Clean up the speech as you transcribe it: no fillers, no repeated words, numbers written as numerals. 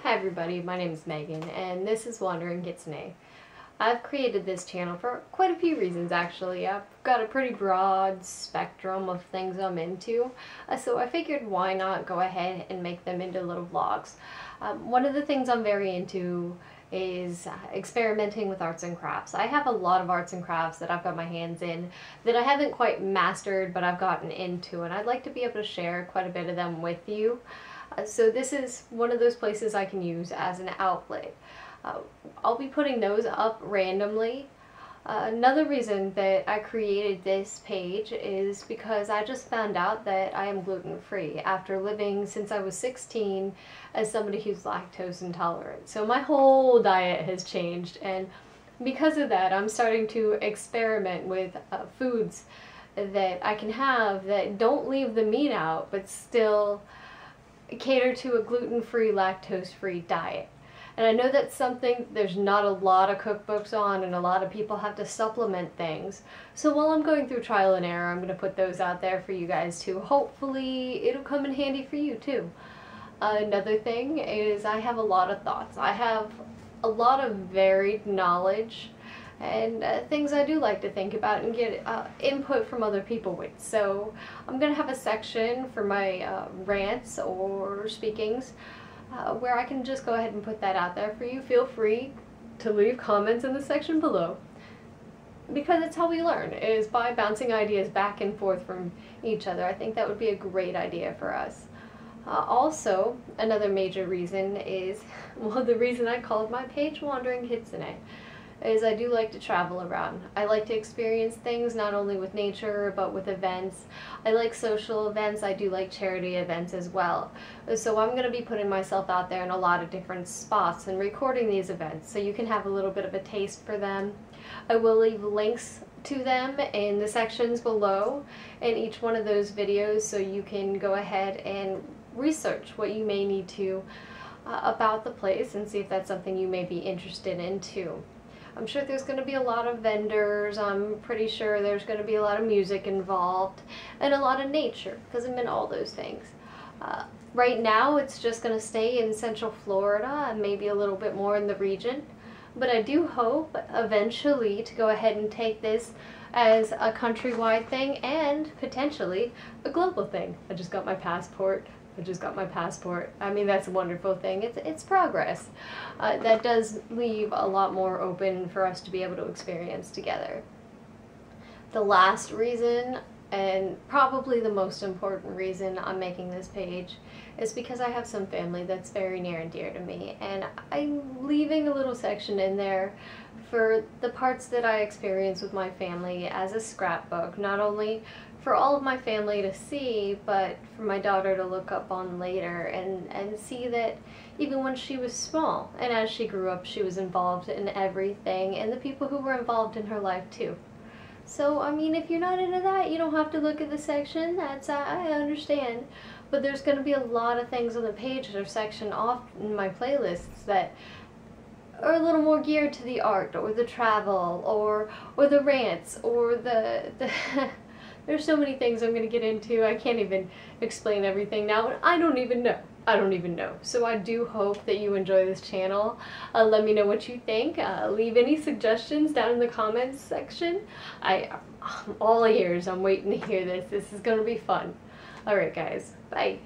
Hi everybody, my name is Megan and this is Wandering Kitsune. I've created this channel for quite a few reasons actually. I've got a pretty broad spectrum of things I'm into, so I figured why not go ahead and make them into little vlogs. One of the things I'm very into is experimenting with arts and crafts. I have a lot of arts and crafts that I've got my hands in that I haven't quite mastered but I've gotten into, and I'd like to be able to share quite a bit of them with you. So this is one of those places I can use as an outlet. I'll be putting those up randomly. Another reason that I created this page is because I just found out that I am gluten-free after living since I was 16 as somebody who's lactose intolerant. So my whole diet has changed, and because of that I'm starting to experiment with foods that I can have that don't leave the meat out but still cater to a gluten-free, lactose-free diet. And I know that's something there's not a lot of cookbooks on, and a lot of people have to supplement things. So while I'm going through trial and error, I'm going to put those out there for you guys too. Hopefully it'll come in handy for you too. Another thing is I have a lot of thoughts. I have a lot of varied knowledge and things I do like to think about and get input from other people with. So I'm going to have a section for my rants or speakings where I can just go ahead and put that out there for you. Feel free to leave comments in the section below, because it's how we learn, is by bouncing ideas back and forth from each other. I think that would be a great idea for us. Also, another major reason is, well, the reason I called my page Wandering Kitsune is I do like to travel around. I like to experience things not only with nature but with events. I like social events. I do like charity events as well. So I'm going to be putting myself out there in a lot of different spots and recording these events so you can have a little bit of a taste for them. I will leave links to them in the sections below in each one of those videos so you can go ahead and research what you may need to about the place and see if that's something you may be interested in too. I'm sure there's going to be a lot of vendors. I'm pretty sure there's going to be a lot of music involved and a lot of nature, because I'm in all those things. Right now it's just going to stay in Central Florida and maybe a little bit more in the region, but I do hope eventually to go ahead and take this as a countrywide thing and potentially a global thing. I just got my passport. I mean, that's a wonderful thing. It's progress. That does leave a lot more open for us to be able to experience together. The last reason, and probably the most important reason I'm making this page, is because I have some family that's very near and dear to me, and I'm leaving a little section in there for the parts that I experience with my family as a scrapbook, not only for all of my family to see, but for my daughter to look up on later and see that even when she was small and as she grew up, she was involved in everything, and the people who were involved in her life too. So, I mean, if you're not into that, you don't have to look at the section. That's, I understand. But there's going to be a lot of things on the page or section off in my playlists that are a little more geared to the art or the travel or the rants or the there's so many things I'm going to get into. I can't even explain everything now. I don't even know. So I do hope that you enjoy this channel. Let me know what you think. Leave any suggestions down in the comments section. I'm all ears. I'm waiting to hear this. This is going to be fun. Alright guys, bye.